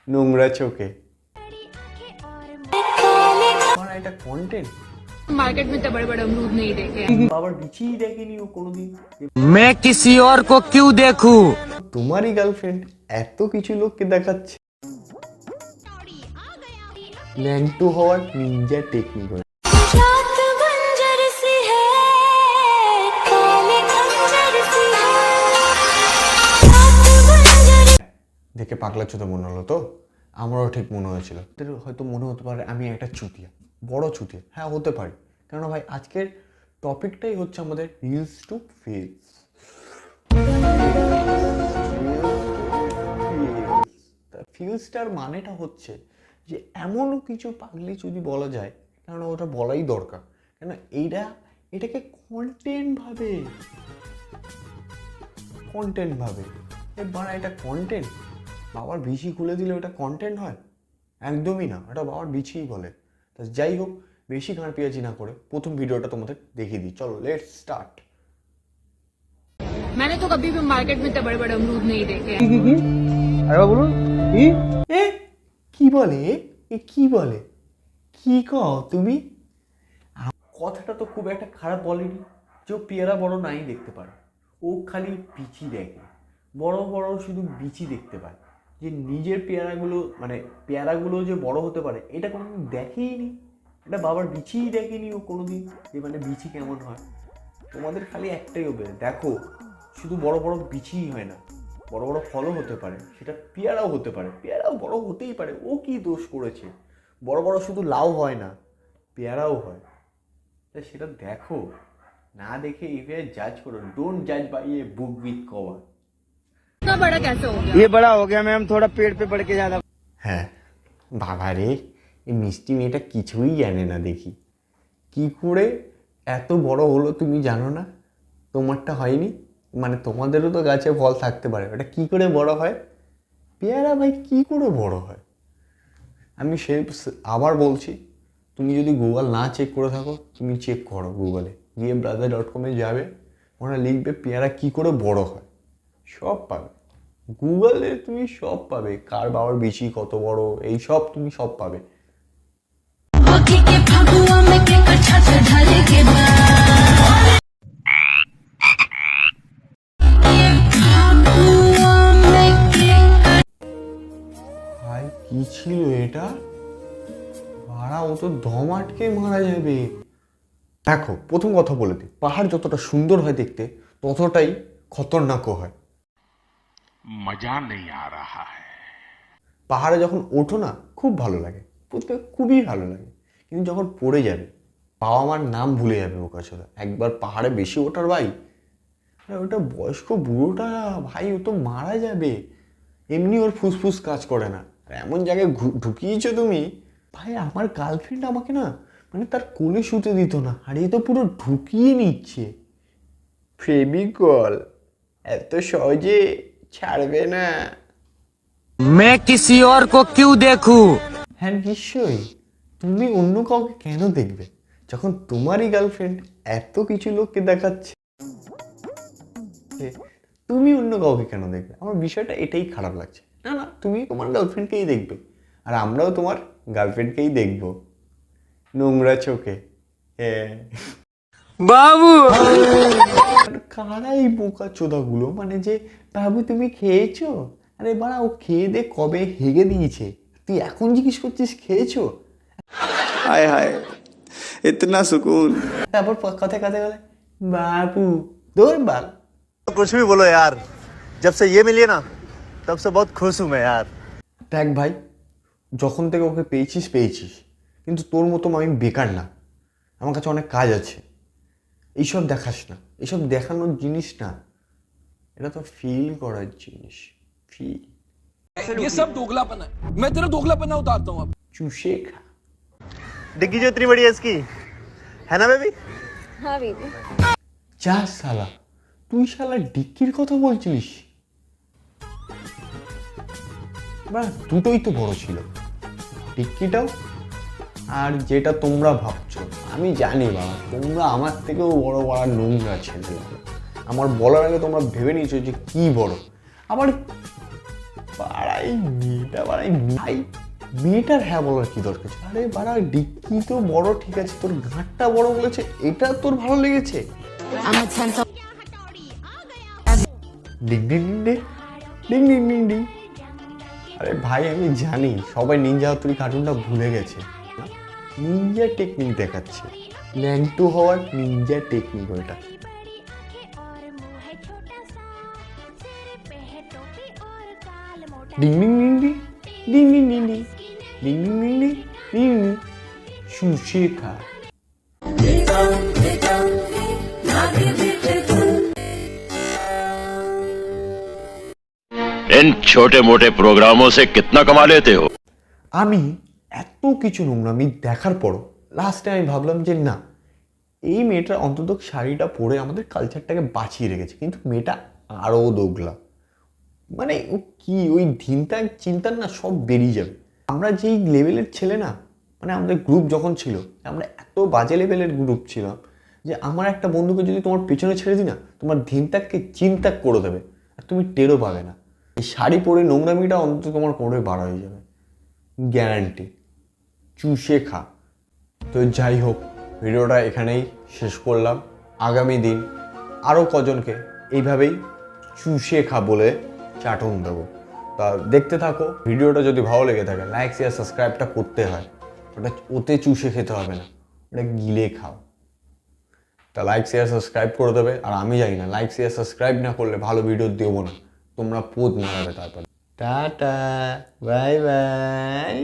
নোংরা চোখে। আমার এটা কন্টেন্ট। मार्केट में इतने बड़े बड़े अमरूद नहीं देखे। বাবার বিচিই দেখেনি ও কোনোদিন। मैं किसी और को क्यों देखूं? তোমারই গার্লফ্রেন্ড এত কিছু লোককে দেখাচ্ছে। ল্যাংটু হওয়ার নিনজা টেকনিক। দেখে পাগলা চোদা মনে হলো তো? আমারও ঠিক মনে হয়েছিল। হয়তো মনে হতে পারে আমি একটা চুতিয়া, বড় চুতিয়া। হ্যাঁ, হতে পারি। কেননা ভাই আজকের টপিকটাই হচ্ছে আমাদের রিলস টু ফেস। ফিলসটার মানেটা হচ্ছে যে এমন কিছু পাগলি যদি বলা যায়, কেননা ওটা বলাই দরকার। কেন এটাকে কন্টেন্ট ভাবে এবার এটা কন্টেন্ট। বাবার বিচি খুলে দিলে ওটা কন্টেন্ট হয়? একদমই না, ওটা বাবার বিচিই বলে। তা যাই হোক, বেশি গান পেঁয়াজি না করে প্রথম ভিডিওটা তোমাদের দেখিয়ে দিই। চলো লেটস স্টার্ট। मैंने तो कभी भी मार्केट में इतने बड़े बड़े अमरूद नहीं देखे। আরে বাবা বলুন কি বলে, কি বলে, কি কও তুমি? কথাটা তো খুব একটা খারাপ বলেনি যে ও পেয়ারা বড় নাই দেখতে পারে। ও খালি বিচি দেখে, বড় বড় শুধু বিচি দেখতে পায়। যে নিজের পেয়ারাগুলো যে বড় হতে পারে এটা কোনোদিন দেখেই নি। এটা বাবার বিচিই দেখেনি ও কোনোদিন, যে বিচি কেমন হয়। তোমাদের খালি একটাই হবে, দেখো শুধু বড় বড় বিচিই হয় না, বড় বড় ফলও হতে পারে। সেটা পেয়ারাও হতে পারে, পেয়ারাও বড় হতেই পারে। ও কি দোষ করেছে? বড় বড় শুধু লাউ হয় না, পেয়ারাও হয়। তা সেটা দেখো, না দেখে এইভাবে জাজ করো। ডোন্ট জাজ by a book with cover. इतना बड़ा कैसे हो गया? ये बड़ा हो गया मैम, थोड़ा पेड़ पे पड़ के ज्यादा। হ্যাঁ বাবা রে, এই মিষ্টি মেয়েটা কিছুই জানে না দেখি। কি করে এত বড় হলো তুমি জানো না? তোমারটা হয়নি, তোমাদেরও তো গাছে ফল থাকতে পারে, ওটা কি করে বড় হয়? পেয়ারা ভাই কি করে বড় হয়? আমি আবার বলছি, তুমি যদি গুগল না চেক করে থাকো, তুমি চেক করো গুগলে গিয়ে brother.com-এ যাবে, ওরা লিখবে পেয়ারা কি করে বড় হয়, সব পাবে। গুগলে তুমি সব পাবে, কার বাবার বিচি কত বড়, এই সব তুমি সব পাবে। ভাই কি ছিল এটা? ভাড়া ও তো দম আটকে মারা যাবে। দেখো, প্রথম কথা বলে দিই, পাহাড় যতটা সুন্দর হয় দেখতে, ততটাই খতরনাকও হয়। मजा नहीं आ रहा है। পাহাড়ে যখন ওঠো না খুব ভালো লাগে, খুবই ভালো লাগে। কিন্তু যখন পড়ে যাবে, বাবা মার নাম ভুলে যাবে ও কাছে। একবার পাহাড়ে বেশি ওঠার ভাই, ওটা বয়স্ক বুড়োটা ভাই, ও তো মারা যাবে। এমনি ওর ফুসফুস কাজ করে না, আর এমন জায়গায় ঢুকিয়েছো তুমি। ভাই আমার গার্লফ্রেন্ড আমাকে না তার কোলে শুতে দিত না, আর এ তো পুরো ঢুকিয়ে নিচ্ছে। ফেভিকল এত সহজে ছাড়বে না। मैं किसी और को क्यों देखूं? হ্যাঁ নিশ্চয়ই, তুমি অন্য কাউকে কেন দেখবে যখন তোমারই গার্লফ্রেন্ড এত কিছু লোককে দেখাচ্ছে? তুমি অন্য কাউকে কেন দেখবে? আমার বিষয়টা এটাই খারাপ লাগছে। না না, তুমি তোমার গার্লফ্রেন্ডকেই দেখবে, আর আমরাও তোমার গার্লফ্রেন্ডকেই দেখবো নোংরা চোখে। হ্যাঁ बाबू কারাই বোকা চোদাগুলো, যে বাবু তুমি খেয়েছো? আরে বাড়া, ও খেয়ে দে কবে হেগে দিয়েছে, তুই এখন জিজ্ঞেস করছিস খেয়েছো? हाय हाय इतना सुकून। তারপর কথায় কথায় বলে বাবু, দৌড় বাল। कुछ भी बोलो यार, जब से ये मिली है ना तब से बहुत खुश हूं मैं यार। দেখ ভাই, যখন থেকে ওকে পেয়েছিস, কিন্তু তোর মতো আমি বেকার না, আমার কাছে অনেক কাজ আছে। এইসব দেখাস না, এইসব দেখানোর জিনিস না, এটা তো ফিল করার জিনিস। ফিল ये सब दोगलापन है। मैं तेरा दोगलापन उतारता हूँ अब। চুষে খা। डिग्गी जो इतनी बड़ी है इसकी, है ना बेबी? हाँ बेबी। যা শালা, তুই শালা ডিক্কির কথা বলছিলিস? বা দুটোই তো বড় ছিল, ডিক্কিটাও আর যেটা তোমরা ভাবছো। আমি জানি বাবা, তোমরা আমার থেকেও বড় বড় নোংরা ছেলে। আমার বলার আগে তোমরা ভেবে নিয়েছো যে কি বড়। আবার পাড়ায় এই মেয়েটা বাড়াই ভাই, মেয়েটার হ্যাঁ বলার কি দরকার ছিল? আরে বাড়া ডিক্কি তো বড়, ঠিক আছে, তোর ঘাটটা বড় বলেছে, এটা তোর ভালো লেগেছে? Ding ding ding ding ding ding ding. আরে ভাই আমি জানি সবাই নিনজা হাতুড়ি কার্টুনটা ভুলে গেছে, নিনজা টেকনিক দেখাচ্ছে, ল্যাংটু হওয়ার নিনজা টেকনিক ওইটা। Ding ding ding ding ding ding ding ding ding ding ding ding ding ding. শুষে খা। इन छोटे मोटे प्रोग्रामों से कितना कमा लेते हो? আমি এত কিছু নোংরামি দেখার পরও লাস্টে আমি ভাবলাম যে না, এই মেয়েটা অন্তত শাড়িটা পরে আমাদের কালচারটাকে বাঁচিয়ে রেখেছে, কিন্তু মেয়েটা আরও দোগলা। মানে ও কি ওই ধিনতা চিন্তার না সব বেরিয়ে যাবে। আমরা যেই লেভেলের ছেলে না, মানে আমাদের গ্রুপ যখন ছিল, আমরা এত বাজে লেভেলের গ্রুপ ছিলাম যে আমার একটা বন্ধুকে যদি তোমার পেছনে ছেড়ে দিই না, তোমার ধিনতাককে চিন্তা করে দেবে আর তুমি টেরও পাবে না। এই শাড়ি পরে নোংরামিটা অন্তত তোমার করে বার হয়ে যাবে, গ্যারান্টি। চুষে খা। তো যাই হোক, ভিডিওটা এখানেই শেষ করলাম। আগামী দিন আরও কজনকে এইভাবেই চুষে খা বলে চাটন দেবো। তা দেখতে থাকো। ভিডিওটা যদি ভালো লেগে থাকে লাইক শেয়ার সাবস্ক্রাইবটা করতে হয়, ওটা ওতে চুষে খেতে হবে না, ওটা গিলে খাও। তা লাইক শেয়ার সাবস্ক্রাইব করে দেবে। আর আমি জানি না লাইক শেয়ার সাবস্ক্রাইব না করলে ভালো ভিডিও দেবো না, তোমরা পোদ মারাবে তারপরে। Tata, bye bye.